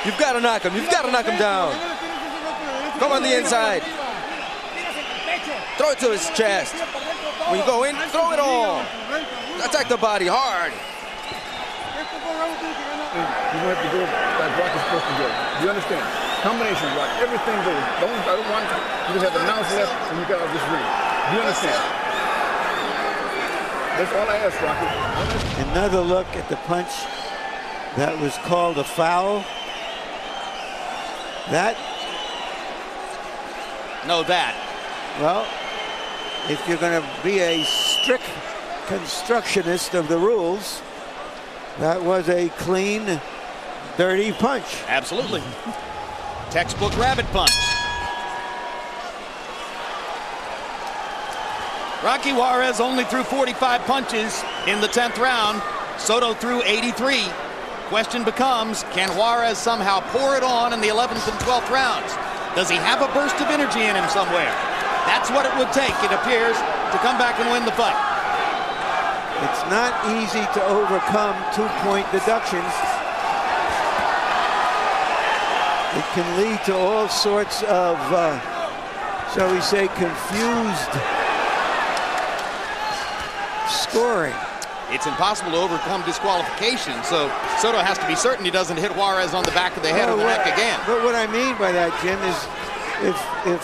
You've got to knock him. You've got to knock him down. Come on the inside. Throw it to his chest. When you go in, throw it all. Attack the body hard. You have to go like Rock is supposed to go. Do you understand? Combination Rock. Everything goes. I don't want you just have the mouse left and you got all this ring. Do you understand? That's all I ask, Rocky. Another look at the punch. That was called a foul. Well, if you're going to be a strict constructionist of the rules, that was a clean, dirty punch. Absolutely. Textbook rabbit punch. Rocky Juarez only threw 45 punches in the 10th round. Soto threw 83. Question becomes, can Juarez somehow pour it on in the 11th and 12th rounds? Does he have a burst of energy in him somewhere? That's what it would take, it appears, to come back and win the fight. It's not easy to overcome two-point deductions. It can lead to all sorts of, shall we say, confused scoring. It's impossible to overcome disqualification, so Soto has to be certain he doesn't hit Juarez on the back of the head or the neck again. But what I mean by that, Jim, is if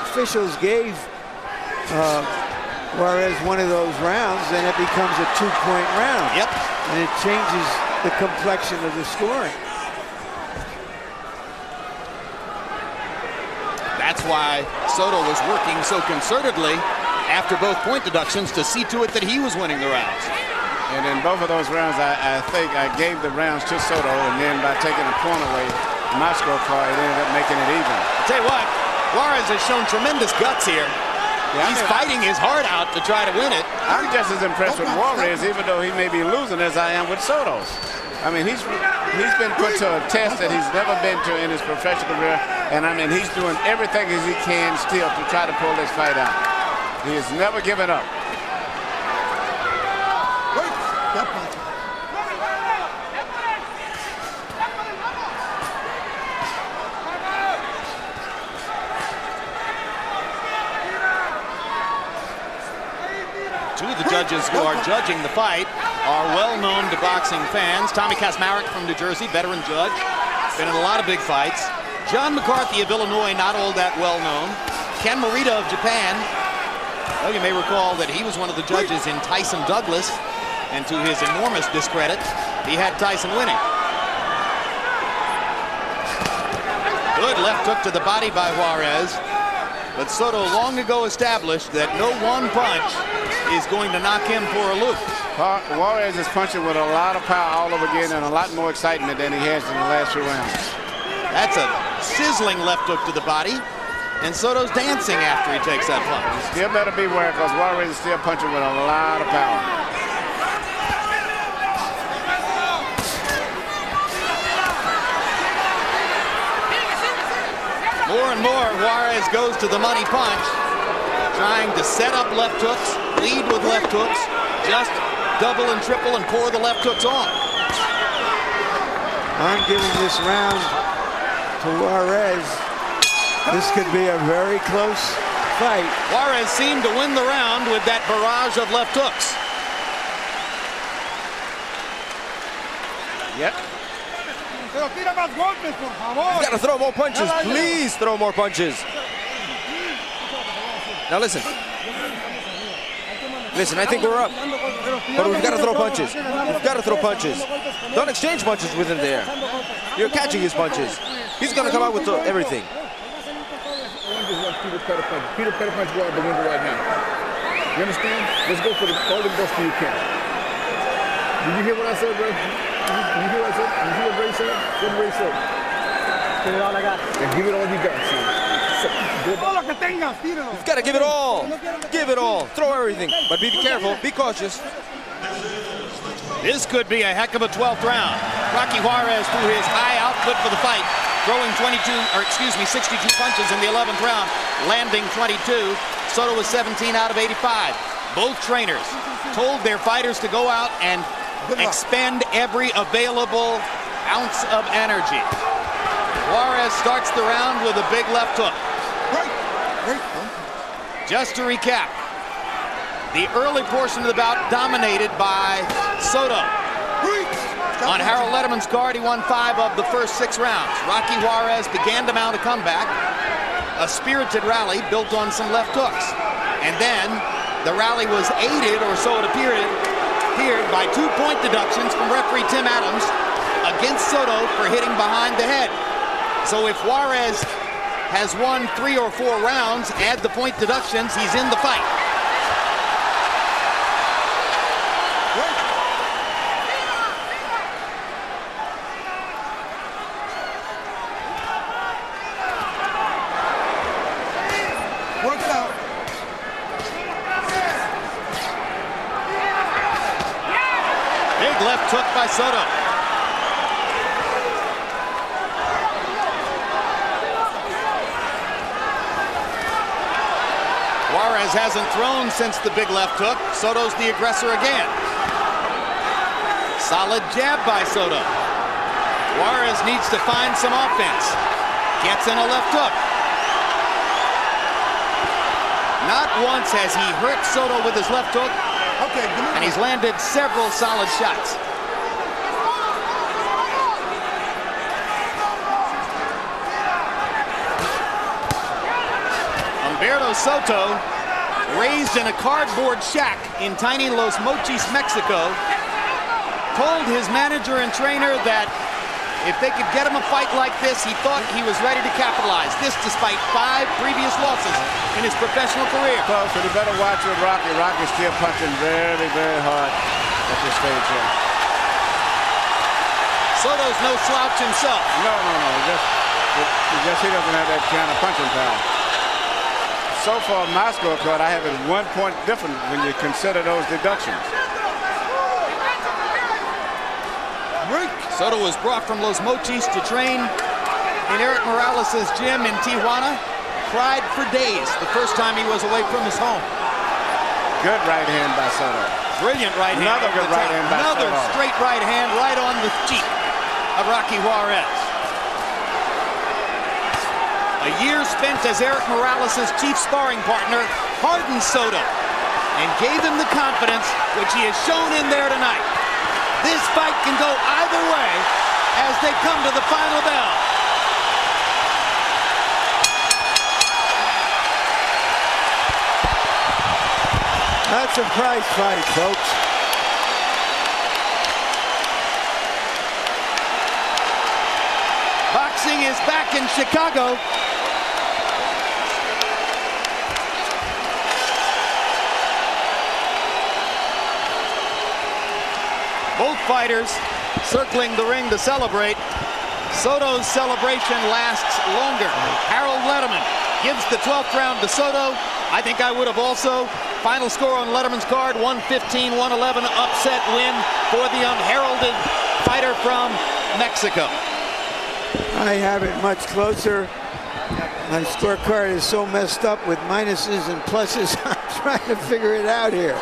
officials gave Juarez one of those rounds, then it becomes a two-point round. Yep. And it changes the complexion of the scoring. That's why Soto was working so concertedly after both point deductions to see to it that he was winning the rounds. And in both of those rounds, I think I gave the rounds to Soto, and then by taking a point away, my scorecard, it ended up making it even. I'll tell you what, Juarez has shown tremendous guts here. He's fighting his heart out to try to win it. I'm just as impressed with Juarez, even though he may be losing, as I am with Soto. I mean, he's been put to a test that he's never been to in his professional career, and I mean, he's doing everything as he can still to try to pull this fight out. He has never given up. Two of the judges who are judging the fight are well-known to boxing fans. Tommy Kasmarek from New Jersey, veteran judge, been in a lot of big fights. John McCarthy of Illinois, not all that well-known. Ken Morita of Japan. Well, you may recall that he was one of the judges in Tyson Douglas, and to his enormous discredit, he had Tyson winning. Good left hook to the body by Juarez, but Soto long ago established that no one punch is going to knock him for a loop. Juarez is punching with a lot of power all over again and a lot more excitement than he has in the last few rounds. That's a sizzling left hook to the body. And Soto's dancing after he takes that punch. Still better beware because Juarez is still punching with a lot of power. More and more, Juarez goes to the money punch, trying to set up left hooks, lead with left hooks, just double and triple and pour the left hooks on. I'm giving this round to Juarez. This could be a very close fight. Juarez seemed to win the round with that barrage of left hooks. Yep. You got to throw more punches. Please throw more punches. Now listen. Listen, I think we're up. But we've got to throw punches. We've got to throw punches. Don't exchange punches with him there. You're catching his punches. He's going to come out with everything. Peter Pettit punch go out the window right now. You understand? Let's go for all the best you can. Did you hear what I said, bro? Did you hear what I said? Did you hear what Ray said? What did Ray say? Give it all I got. And give it all you got, son. You've got to give it all. Give it all. Throw everything. But be careful. Be cautious. This could be a heck of a 12th round. Rocky Juarez threw his high output for the fight, throwing 62 punches in the 11th round, landing 22. Soto was 17 out of 85. Both trainers told their fighters to go out and expend every available ounce of energy. Juarez starts the round with a big left hook. Just to recap, the early portion of the bout dominated by Soto. On Harold Letterman's card, he won 5 of the first 6 rounds. Rocky Juarez began to mount a comeback, a spirited rally built on some left hooks. And then the rally was aided, or so it appeared, by 2-point deductions from referee Tim Adams against Soto for hitting behind the head. So if Juarez has won 3 or 4 rounds, add the point deductions, he's in the fight. Work it out. Big left hook by Soto. Juarez hasn't thrown since the big left hook. Soto's the aggressor again. Solid jab by Soto. Juarez needs to find some offense. Gets in a left hook. Not once has he hurt Soto with his left hook, and he's landed several solid shots. Humbrto Soto, raised in a cardboard shack in tiny Los Mochis, Mexico, told his manager and trainer that if they could get him a fight like this, he thought he was ready to capitalize. This despite 5 previous losses in his professional career. Close, but you better watch with Rocky. Rocky's still punching very, very hard at this stage here. Soto's no slouch himself. No. He doesn't have that kind of punching power. So far, my scorecard, I have it 1 point different when you consider those deductions. Soto was brought from Los Mochis to train in Eric Morales' gym in Tijuana. Cried for days the first time he was away from his home. Good right hand by Soto. Brilliant right hand. Another good right hand by Soto. Another straight right hand right on the cheek of Rocky Juarez. A year spent as Eric Morales' chief sparring partner hardened Soto and gave him the confidence which he has shown in there tonight. This fight can go either way as they come to the final bell. That's a prize fight, folks. Boxing is back in Chicago. Both fighters circling the ring to celebrate. Soto's celebration lasts longer. Harold Letterman gives the 12th round to Soto. I think I would have also. Final score on Letterman's card, 115-111, upset win for the unheralded fighter from Mexico. I have it much closer. My scorecard is so messed up with minuses and pluses. I'm trying to figure it out here.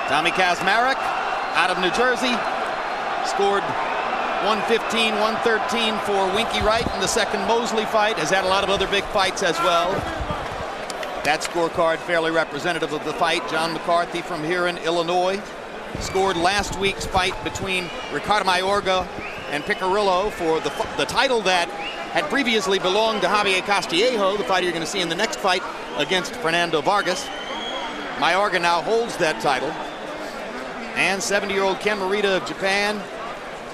Tommy Kazmarek out of New Jersey scored 115-113 for Winky Wright in the second Mosley fight. Has had a lot of other big fights as well. That scorecard fairly representative of the fight. John McCarthy from here in Illinois scored last week's fight between Ricardo Mayorga and Picarillo for the title that had previously belonged to Javier Castillejo, the fighter you're going to see in the next fight against Fernando Vargas. Mayorga now holds that title. And 70-year-old Ken Morita of Japan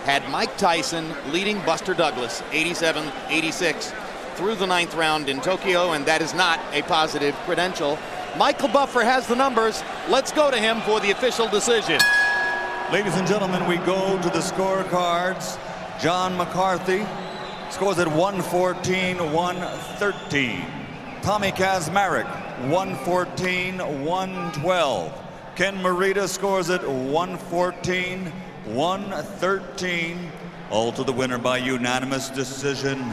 had Mike Tyson leading Buster Douglas 87-86 through the 9th round in Tokyo, and that is not a positive credential. Michael Buffer has the numbers. Let's go to him for the official decision. Ladies and gentlemen, we go to the scorecards. John McCarthy scores at 114-113. Tommy Kazmarek, 114-112. Ken Morita scores at 114-113. All to the winner by unanimous decision.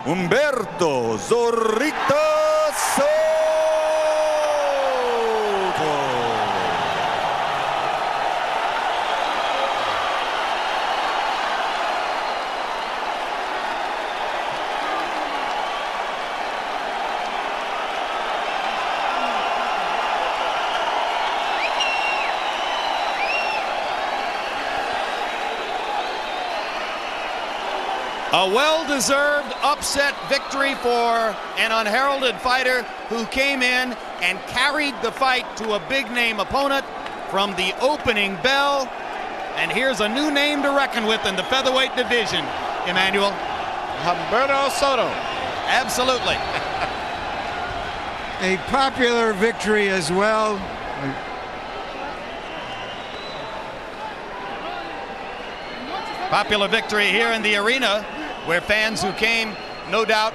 Humbrto Zorrito Soto. A well-deserved upset victory for an unheralded fighter who came in and carried the fight to a big-name opponent from the opening bell. And here's a new name to reckon with in the featherweight division, Emmanuel. Humberto Soto. Absolutely. A popular victory as well. Popular victory here in the arena, where fans who came, no doubt,